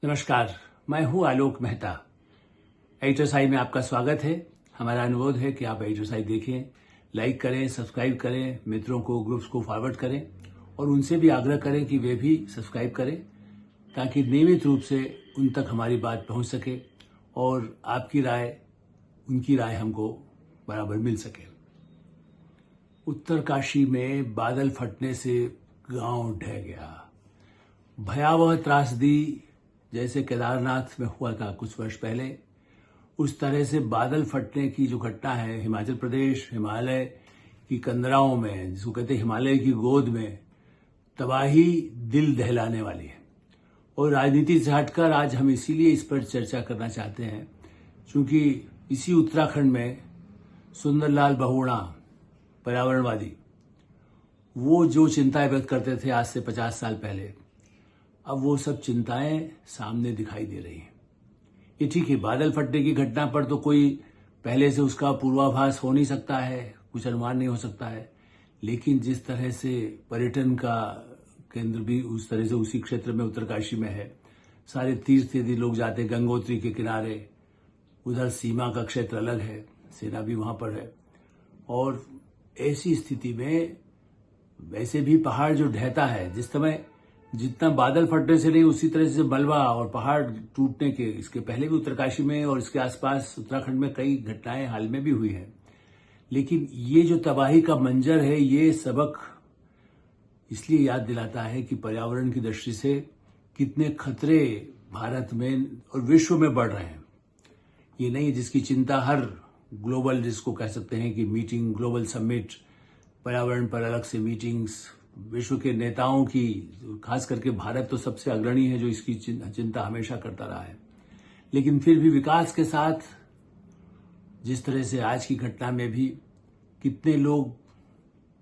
नमस्कार, मैं हूं आलोक मेहता। एडिटर्स में आपका स्वागत है। हमारा अनुरोध है कि आप एडिटर्स देखें, लाइक करें, सब्सक्राइब करें, मित्रों को, ग्रुप्स को फॉरवर्ड करें और उनसे भी आग्रह करें कि वे भी सब्सक्राइब करें ताकि नियमित रूप से उन तक हमारी बात पहुंच सके और आपकी राय, उनकी राय हमको बराबर मिल सके। उत्तरकाशी में बादल फटने से गांव ढह गया। भयावह त्रासदी जैसे केदारनाथ में हुआ था कुछ वर्ष पहले, उस तरह से बादल फटने की जो घटना है हिमाचल प्रदेश, हिमालय की कंदराओं में, जिसको कहते हैं हिमालय की गोद में, तबाही दिल दहलाने वाली है। और राजनीति से हटकर आज हम इसीलिए इस पर चर्चा करना चाहते हैं क्योंकि इसी उत्तराखंड में सुंदरलाल बहुगुणा, पर्यावरणवादी, वो जो चिंताएं व्यक्त करते थे आज से 50 साल पहले, अब वो सब चिंताएं सामने दिखाई दे रही हैं। ये ठीक है, बादल फटने की घटना पर तो कोई पहले से उसका पूर्वाभास हो नहीं सकता है, कुछ अनुमान नहीं हो सकता है, लेकिन जिस तरह से पर्यटन का केंद्र भी उस तरह से उसी क्षेत्र में उत्तरकाशी में है, सारे तीर्थ यदि लोग जाते, गंगोत्री के किनारे, उधर सीमा का क्षेत्र अलग है, सेना भी वहां पर है, और ऐसी स्थिति में वैसे भी पहाड़ जो ढहता है, जिस समय जितना बादल फटने से नहीं उसी तरह से मलबा और पहाड़ टूटने के, इसके पहले भी उत्तरकाशी में और इसके आसपास उत्तराखंड में कई घटनाएं हाल में भी हुई हैं। लेकिन ये जो तबाही का मंजर है, ये सबक इसलिए याद दिलाता है कि पर्यावरण की दृष्टि से कितने खतरे भारत में और विश्व में बढ़ रहे हैं। ये नहीं जिसकी चिंता हर ग्लोबल, जिसको कह सकते हैं कि मीटिंग, ग्लोबल समिट, पर्यावरण पर अलग से मीटिंग्स, विश्व के नेताओं की, खास करके भारत तो सबसे अग्रणी है जो इसकी चिंता हमेशा करता रहा है। लेकिन फिर भी विकास के साथ जिस तरह से आज की घटना में भी कितने लोग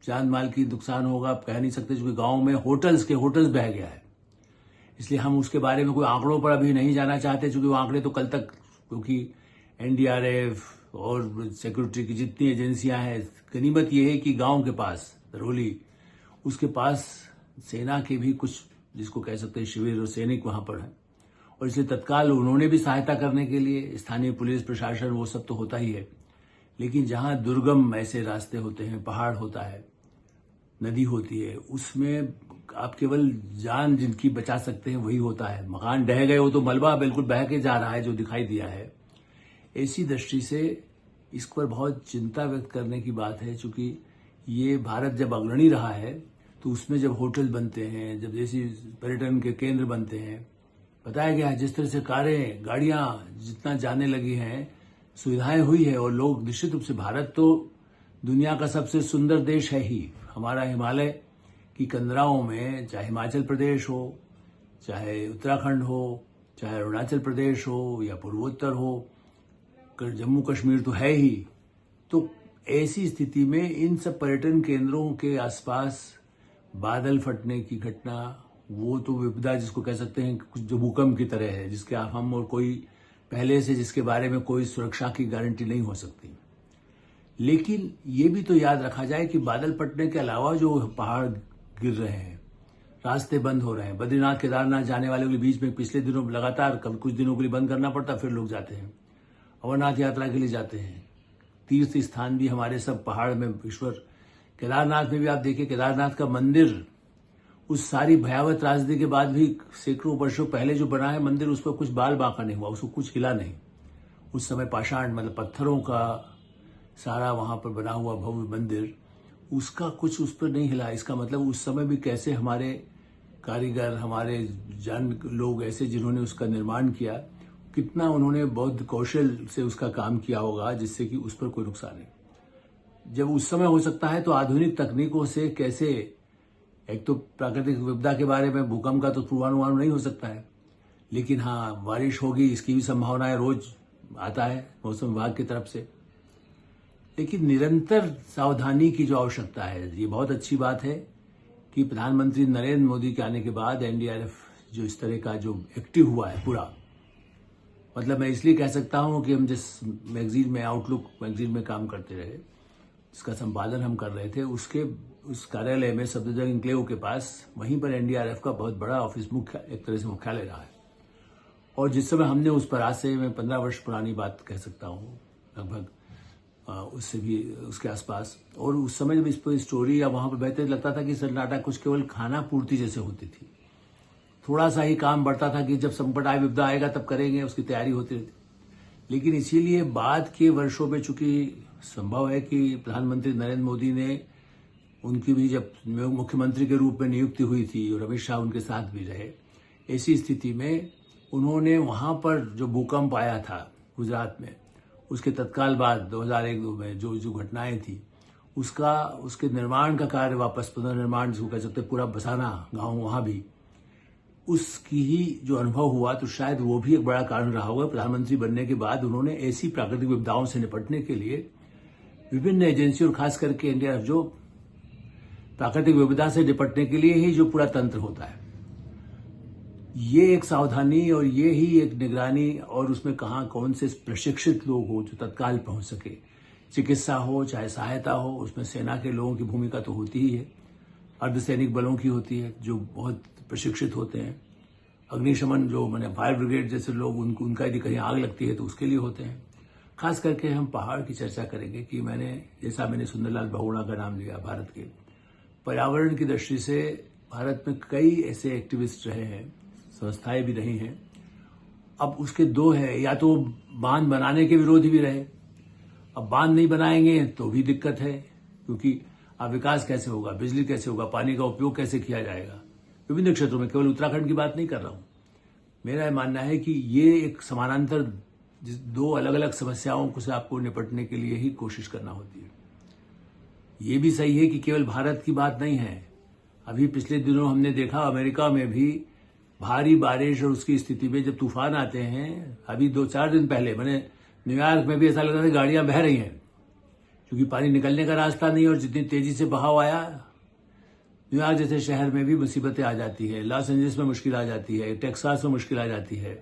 जान माल की नुकसान होगा आप कह नहीं सकते, क्योंकि गांव में होटल्स बह गया है। इसलिए हम उसके बारे में कोई आंकड़ों पर अभी नहीं जाना चाहते, क्योंकि वो आंकड़े तो कल तक, क्योंकि एनडीआरएफ और सिक्योरिटी की जितनी एजेंसियां हैं, गनीमत यह है कि गांव के पास धरोली, उसके पास सेना के भी कुछ, जिसको कह सकते हैं शिविर और सैनिक वहां पर हैं, और इसलिए तत्काल उन्होंने भी सहायता करने के लिए स्थानीय पुलिस प्रशासन, वो सब तो होता ही है। लेकिन जहां दुर्गम ऐसे रास्ते होते हैं, पहाड़ होता है, नदी होती है, उसमें आप केवल जान जिनकी बचा सकते हैं वही होता है। मकान ढह गए, वो तो मलबा बिल्कुल बह के जा रहा है जो दिखाई दिया है। ऐसी दृष्टि से इस पर बहुत चिंता व्यक्त करने की बात है, क्योंकि ये भारत जब अग्रणी रहा है तो उसमें जब होटल बनते हैं, जब जैसी पर्यटन के केंद्र बनते हैं, बताया गया है जिस तरह से कारें, गाड़ियां जितना जाने लगी हैं, सुविधाएं हुई है, और लोग निश्चित रूप से, भारत तो दुनिया का सबसे सुंदर देश है ही। हमारा हिमालय की कंदराओं में, चाहे हिमाचल प्रदेश हो, चाहे उत्तराखंड हो, चाहे अरुणाचल प्रदेश हो या पूर्वोत्तर हो, जम्मू कश्मीर तो है ही। तो ऐसी स्थिति में इन सब पर्यटन केंद्रों के आसपास बादल फटने की घटना, वो तो विपदा जिसको कह सकते हैं कुछ जो भूकंप की तरह है, जिसके हम और कोई पहले से, जिसके बारे में कोई सुरक्षा की गारंटी नहीं हो सकती। लेकिन ये भी तो याद रखा जाए कि बादल फटने के अलावा जो पहाड़ गिर रहे हैं, रास्ते बंद हो रहे हैं, बद्रीनाथ केदारनाथ जाने वालों के बीच में पिछले दिनों लगातार कभी कुछ दिनों के लिए बंद करना पड़ता, फिर लोग जाते हैं, अमरनाथ यात्रा के लिए जाते हैं, तीर्थ स्थान भी हमारे सब पहाड़ में, ईश्वर, केदारनाथ में भी आप देखिए, केदारनाथ का मंदिर उस सारी भयावह त्रासदी के बाद भी सैकड़ों वर्षों पहले जो बना है मंदिर, उस पर कुछ बाल बांका नहीं हुआ, उसको कुछ हिला नहीं। उस समय पाषाण, मतलब पत्थरों का सारा वहां पर बना हुआ भव्य मंदिर, उसका कुछ उस पर नहीं हिला। इसका मतलब उस समय भी कैसे हमारे कारीगर, हमारे जान लोग ऐसे जिन्होंने उसका निर्माण किया, कितना उन्होंने बौद्ध कौशल से उसका काम किया होगा, जिससे कि उस पर कोई नुकसान नहीं। जब उस समय हो सकता है तो आधुनिक तकनीकों से कैसे, एक तो प्राकृतिक विपदा के बारे में, भूकंप का तो पूर्वानुमान नहीं हो सकता है, लेकिन हाँ बारिश होगी इसकी भी संभावनाएं रोज आता है मौसम विभाग की तरफ से। लेकिन निरंतर सावधानी की जो आवश्यकता है, ये बहुत अच्छी बात है कि प्रधानमंत्री नरेंद्र मोदी के आने के बाद एनडीआरएफ जो इस तरह का जो एक्टिव हुआ है पूरा, मतलब मैं इसलिए कह सकता हूं कि हम जिस मैगजीन में, आउटलुक मैगजीन में काम करते रहे, जिसका संपादन हम कर रहे थे, उसके उस कार्यालय में सफदरजंग इंक्लेव के पास, वहीं पर एनडीआरएफ का बहुत बड़ा ऑफिस, मुख्य एक तरह से मुख्यालय रहा है। और जिस समय हमने उस पर, आज से मैं 15 वर्ष पुरानी बात कह सकता हूँ लगभग, उससे भी उसके आसपास, और उस समय जब इस पर स्टोरी या वहाँ पर बहते लगता था कि सन्नाटा कुछ केवल खाना पूर्ति जैसे होती थी। थोड़ा सा ही काम बढ़ता था कि जब संकट आए, विपदा आएगा तब करेंगे, उसकी तैयारी होती रहती। लेकिन इसीलिए बाद के वर्षों में चूंकि संभव है कि प्रधानमंत्री नरेंद्र मोदी ने, उनकी भी जब मुख्यमंत्री के रूप में नियुक्ति हुई थी और अमित शाह उनके साथ भी रहे, ऐसी स्थिति में उन्होंने वहां पर जो भूकंप आया था गुजरात में, उसके तत्काल बाद 2001-2 में जो घटनाएं थी, उसके निर्माण का कार्य, वापस पुनर्निर्माण जिसको कह सकते, पूरा बसाना गांव वहां भी, उसकी ही जो अनुभव हुआ, तो शायद वो भी एक बड़ा कारण रहा होगा। प्रधानमंत्री बनने के बाद उन्होंने ऐसी प्राकृतिक विपदाओं से निपटने के लिए विभिन्न एजेंसी, और खास करके एनडीआरएफ, जो प्राकृतिक विपदा से निपटने के लिए ही जो पूरा तंत्र होता है, ये एक सावधानी और ये ही एक निगरानी, और उसमें कहाँ कौन से प्रशिक्षित लोग हो जो तत्काल पहुंच सके, चिकित्सा हो चाहे सहायता हो, उसमें सेना के लोगों की भूमिका तो होती ही है, अर्धसैनिक बलों की होती है जो बहुत प्रशिक्षित होते हैं, अग्निशमन जो मैंने फायर ब्रिगेड जैसे लोग, उनका यदि कहीं आग लगती है तो उसके लिए होते हैं। खास करके हम पहाड़ की चर्चा करेंगे कि मैंने सुंदरलाल बहुगुणा का नाम लिया। भारत के पर्यावरण की दृष्टि से भारत में कई ऐसे एक्टिविस्ट रहे हैं, संस्थाएं भी रही हैं। अब उसके दो है, या तो बांध बनाने के विरोधी भी रहे। अब बांध नहीं बनाएंगे तो भी दिक्कत है, क्योंकि अब विकास कैसे होगा, बिजली कैसे होगा, पानी का उपयोग कैसे किया जाएगा विभिन्न क्षेत्रों में। केवल उत्तराखंड की बात नहीं कर रहा हूं। मेरा मानना है कि ये एक समानांतर दो अलग अलग समस्याओं को से आपको निपटने के लिए ही कोशिश करना होती है। ये भी सही है कि केवल भारत की बात नहीं है। अभी पिछले दिनों हमने देखा अमेरिका में भी भारी बारिश और उसकी स्थिति में जब तूफान आते हैं, अभी 2-4 दिन पहले मैंने न्यूयॉर्क में भी ऐसा लग रहा था गाड़ियां बह रही हैं, क्योंकि पानी निकलने का रास्ता नहीं, और जितनी तेजी से बहाव आया, न्यूयॉर्क जैसे शहर में भी मुसीबतें आ जाती है, लॉस एंजलिस में मुश्किल आ जाती है, टेक्सास में मुश्किल आ जाती है।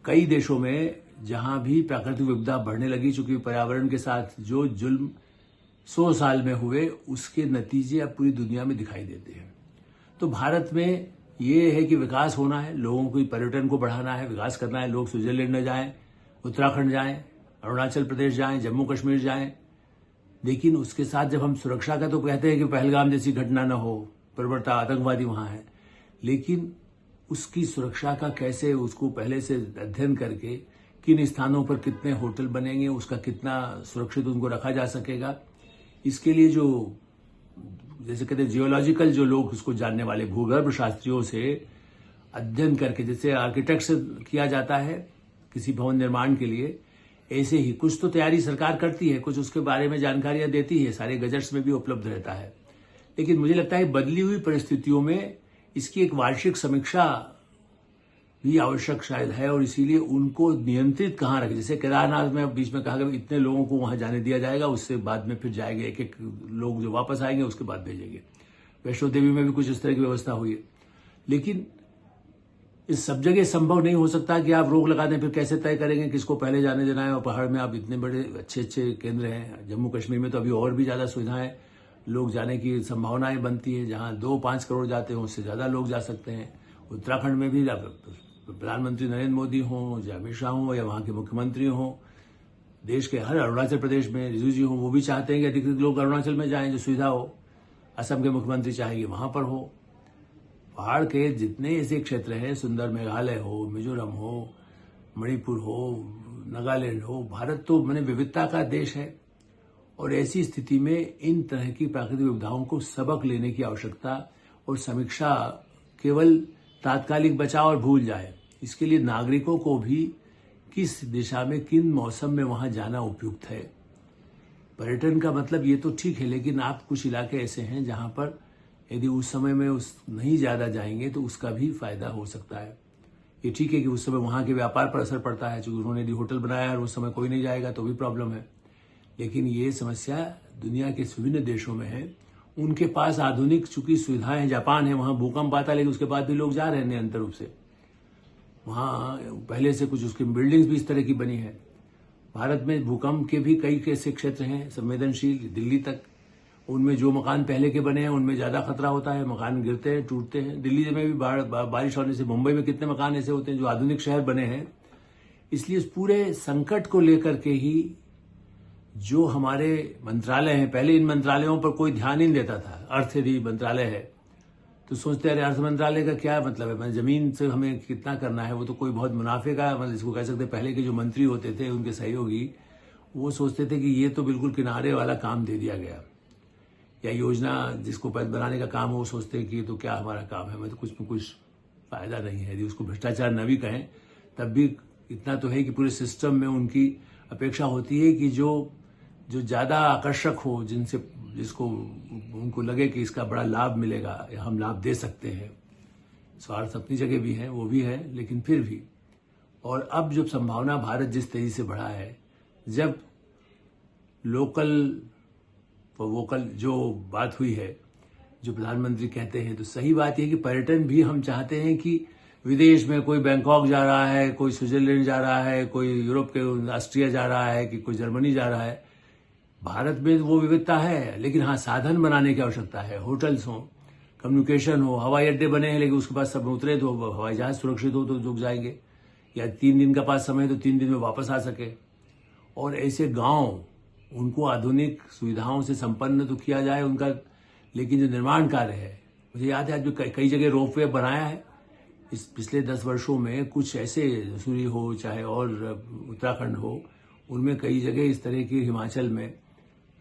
कई देशों में जहां भी प्राकृतिक विपदा बढ़ने लगी, चूंकि पर्यावरण के साथ जो जुल्म 100 साल में हुए, उसके नतीजे अब पूरी दुनिया में दिखाई देते हैं। तो भारत में ये है कि विकास होना है, लोगों को पर्यटन को बढ़ाना है, विकास करना है। लोग स्विट्जरलैंड न जाएं, उत्तराखंड जाएं, अरुणाचल प्रदेश जाएं, जम्मू कश्मीर जाएं। लेकिन उसके साथ जब हम सुरक्षा का तो कहते हैं कि पहलगाम जैसी घटना न हो, बर्बरता आतंकवादी वहां है, लेकिन उसकी सुरक्षा का कैसे, उसको पहले से अध्ययन करके किन स्थानों पर कितने होटल बनेंगे, उसका कितना सुरक्षित उनको रखा जा सकेगा, इसके लिए जो जैसे कहते हैं जियोलॉजिकल जो लोग उसको जानने वाले भूगर्भ शास्त्रियों से अध्ययन करके, जैसे आर्किटेक्ट से किया जाता है किसी भवन निर्माण के लिए, ऐसे ही कुछ तो तैयारी सरकार करती है, कुछ उसके बारे में जानकारियां देती है, सारे गजट्स में भी उपलब्ध रहता है। लेकिन मुझे लगता है बदली हुई परिस्थितियों में इसकी एक वार्षिक समीक्षा भी आवश्यक शायद है, और इसीलिए उनको नियंत्रित कहाँ रखें। जैसे केदारनाथ में बीच में कहा गया इतने लोगों को वहां जाने दिया जाएगा, उससे बाद में फिर जाएंगे एक एक लोग जो वापस आएंगे उसके बाद भेजेंगे। वैष्णो देवी में भी कुछ इस तरह की व्यवस्था हुई है। लेकिन इस सब जगह संभव नहीं हो सकता कि आप रोक लगा दें, फिर कैसे तय करेंगे किसको पहले जाने देना है। और पहाड़ में आप इतने बड़े अच्छे केंद्र हैं, जम्मू कश्मीर में तो अभी और भी ज्यादा सुविधाएं, लोग जाने की संभावनाएं बनती है। जहां 2-5 करोड़ जाते हैं उससे ज्यादा लोग जा सकते हैं। उत्तराखंड में भी प्रधानमंत्री नरेंद्र मोदी हों, या अमित शाह हों, या वहां के मुख्यमंत्री हों, देश के हर, अरुणाचल प्रदेश में रिजू जी हों, वो भी चाहते हैं कि अधिकृत लोग अरुणाचल में जाएं, जो सुविधा हो। असम के मुख्यमंत्री चाहेंगे वहां पर हो। पहाड़ के जितने ऐसे क्षेत्र हैं, सुंदर मेघालय हो, मिजोरम हो, मणिपुर हो, नागालैंड हो, भारत तो मैंने विविधता का देश है। और ऐसी स्थिति में इन तरह की प्राकृतिक विपदाओं को सबक लेने की आवश्यकता, और समीक्षा केवल तात्कालिक बचाव और भूल जाए, इसके लिए नागरिकों को भी किस दिशा में, किन मौसम में वहां जाना उपयुक्त है। पर्यटन का मतलब ये तो ठीक है, लेकिन आप कुछ इलाके ऐसे हैं जहां पर यदि उस समय में नहीं ज्यादा जाएंगे तो उसका भी फायदा हो सकता है। ये ठीक है कि उस समय वहां के व्यापार पर असर पड़ता है, क्योंकि उन्होंने यदि होटल बनाया और उस समय कोई नहीं जाएगा तो भी प्रॉब्लम है। लेकिन ये समस्या दुनिया के विभिन्न देशों में है। उनके पास आधुनिक चूंकि सुविधाएं हैं, जापान है, वहां भूकंप आता है लेकिन उसके बाद भी लोग जा रहे हैं निरंतर रूप से। वहां पहले से कुछ उसकी बिल्डिंग्स भी इस तरह की बनी है। भारत में भूकंप के भी कई ऐसे क्षेत्र हैं संवेदनशील, दिल्ली तक, उनमें जो मकान पहले के बने हैं उनमें ज्यादा खतरा होता है, मकान गिरते हैं, टूटते हैं। दिल्ली में भी बारिश होने से, मुंबई में कितने मकान ऐसे होते हैं जो आधुनिक शहर बने हैं। इसलिए इस पूरे संकट को लेकर के ही जो हमारे मंत्रालय हैं, पहले इन मंत्रालयों पर कोई ध्यान ही नहीं देता था। अर्थ यदि मंत्रालय है तो सोचते अरे अर्थ मंत्रालय का क्या मतलब है, मतलब जमीन से हमें कितना करना है, वो तो कोई बहुत मुनाफे का, मतलब इसको कह सकते हैं पहले के जो मंत्री होते थे उनके सहयोगी वो सोचते थे कि ये तो बिल्कुल किनारे वाला काम दे दिया गया, या योजना जिसको बनाने का काम हो वो सोचते हैं कि ये तो क्या हमारा काम है, मतलब कुछ में कुछ फायदा नहीं है। यदि उसको भ्रष्टाचार न भी कहें तब भी इतना तो है कि पूरे सिस्टम में उनकी अपेक्षा होती है कि जो ज्यादा आकर्षक हो, जिसको उनको लगे कि इसका बड़ा लाभ मिलेगा या हम लाभ दे सकते हैं। स्वार्थ अपनी जगह भी है, वो भी है, लेकिन फिर भी। और अब जब संभावना भारत जिस तेजी से बढ़ा है, जब लोकल फॉर वोकल जो बात हुई है, जो प्रधानमंत्री कहते हैं, तो सही बात यह कि पर्यटन भी हम चाहते हैं कि विदेश में कोई बैंकॉक जा रहा है, कोई स्विट्जरलैंड जा रहा है, कोई यूरोप के ऑस्ट्रिया जा रहा है, कि कोई जर्मनी जा रहा है। भारत में वो विविधता है, लेकिन हाँ साधन बनाने की आवश्यकता है। होटल्स हो, कम्युनिकेशन हो, हवाई अड्डे बने हैं लेकिन उसके पास सब उतरे तो हवाई जहाज सुरक्षित हो तो रुक जाएंगे, या 3 दिन का पास समय तो 3 दिन में वापस आ सके। और ऐसे गांव, उनको आधुनिक सुविधाओं से संपन्न तो किया जाए उनका, लेकिन जो निर्माण कार्य है, मुझे याद है आज जो कई जगह रोपवे बनाया है इस पिछले 10 वर्षों में, कुछ ऐसे सूरी हो चाहे और उत्तराखंड हो, उनमें कई जगह इस तरह की, हिमाचल में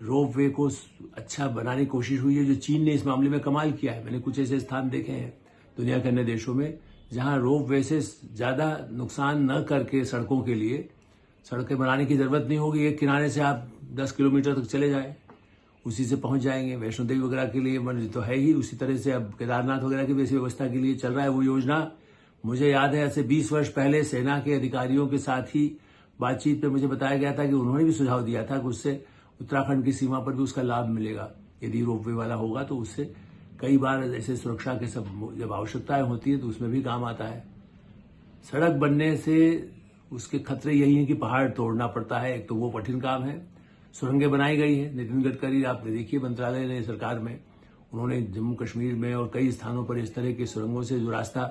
रोपवे को अच्छा बनाने की कोशिश हुई है। जो चीन ने इस मामले में कमाल किया है, मैंने कुछ ऐसे स्थान देखे हैं दुनिया के अन्य देशों में जहां रोपवे से ज्यादा नुकसान न करके सड़कों के लिए, सड़कें बनाने की जरूरत नहीं होगी, एक किनारे से आप 10 किलोमीटर तक चले जाए, उसी से पहुंच जाएंगे। वैष्णो देवी वगैरह के लिए तो है ही, उसी तरह से अब केदारनाथ वगैरह की वैसी व्यवस्था के लिए चल रहा है वो योजना। मुझे याद है ऐसे 20 वर्ष पहले सेना के अधिकारियों के साथ ही बातचीत में मुझे बताया गया था कि उन्होंने भी सुझाव दिया था कि उससे उत्तराखंड की सीमा पर भी उसका लाभ मिलेगा। यदि रोपवे वाला होगा तो उससे कई बार ऐसे सुरक्षा के सब जब आवश्यकताएं होती है तो उसमें भी काम आता है। सड़क बनने से उसके खतरे यही हैं कि पहाड़ तोड़ना पड़ता है, एक तो वो कठिन काम है। सुरंगें बनाई गई है, नितिन गडकरी आपने देखिए मंत्रालय ने, सरकार में उन्होंने जम्मू कश्मीर में और कई स्थानों पर इस तरह के सुरंगों से जो रास्ता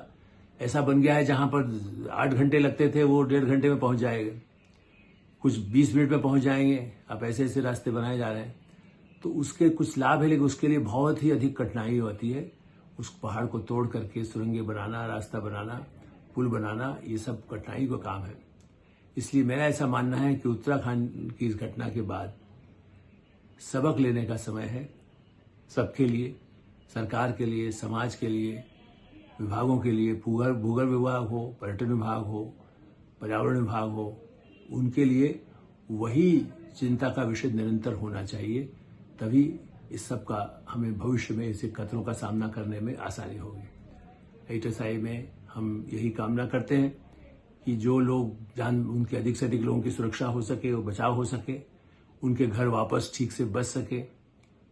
ऐसा बन गया है जहां पर 8 घंटे लगते थे वो 1.5 घंटे में पहुंच जाएगा, कुछ 20 मिनट में पहुंच जाएंगे। अब ऐसे ऐसे रास्ते बनाए जा रहे हैं, तो उसके कुछ लाभ है, लेकिन उसके लिए बहुत ही अधिक कठिनाई होती है। उस पहाड़ को तोड़ करके सुरंगें बनाना, रास्ता बनाना, पुल बनाना, ये सब कठिनाई का काम है। इसलिए मेरा ऐसा मानना है कि उत्तराखंड की इस घटना के बाद सबक लेने का समय है, सबके लिए, सरकार के लिए, समाज के लिए, विभागों के लिए, भूगर्भ विभाग हो, पर्यटन विभाग हो, पर्यावरण विभाग हो, उनके लिए वही चिंता का विषय निरंतर होना चाहिए। तभी इस सब का हमें भविष्य में ऐसे खतरों का सामना करने में आसानी होगी। HSI में हम यही कामना करते हैं कि जो लोग उनके अधिक से अधिक लोगों की सुरक्षा हो सके और बचाव हो सके, उनके घर वापस ठीक से बच सके,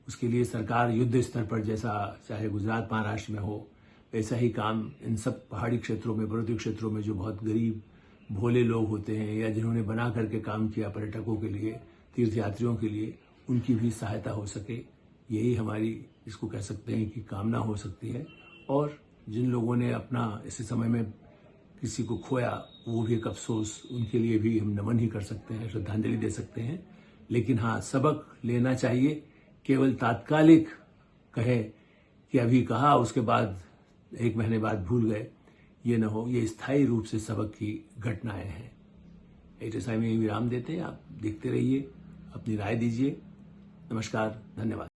उसके लिए सरकार युद्ध स्तर पर, जैसा चाहे गुजरात महाराष्ट्र में हो, वैसा ही काम इन सब पहाड़ी क्षेत्रों में, पर्वतीय क्षेत्रों में जो बहुत गरीब भोले लोग होते हैं या जिन्होंने बना करके काम किया पर्यटकों के लिए, तीर्थयात्रियों के लिए, उनकी भी सहायता हो सके, यही हमारी, इसको कह सकते हैं कि कामना हो सकती है। और जिन लोगों ने अपना इस समय में किसी को खोया, वो भी एक अफसोस, उनके लिए भी हम नमन ही कर सकते हैं, श्रद्धांजलि दे सकते हैं। लेकिन हाँ, सबक लेना चाहिए। केवल तात्कालिक कहे कि अभी कहा उसके बाद 1 महीने बाद भूल गए, ये न हो। ये स्थायी रूप से सबक की घटनाएं हैं। HSI में विराम देते हैं। आप देखते रहिए, अपनी राय दीजिए। नमस्कार, धन्यवाद।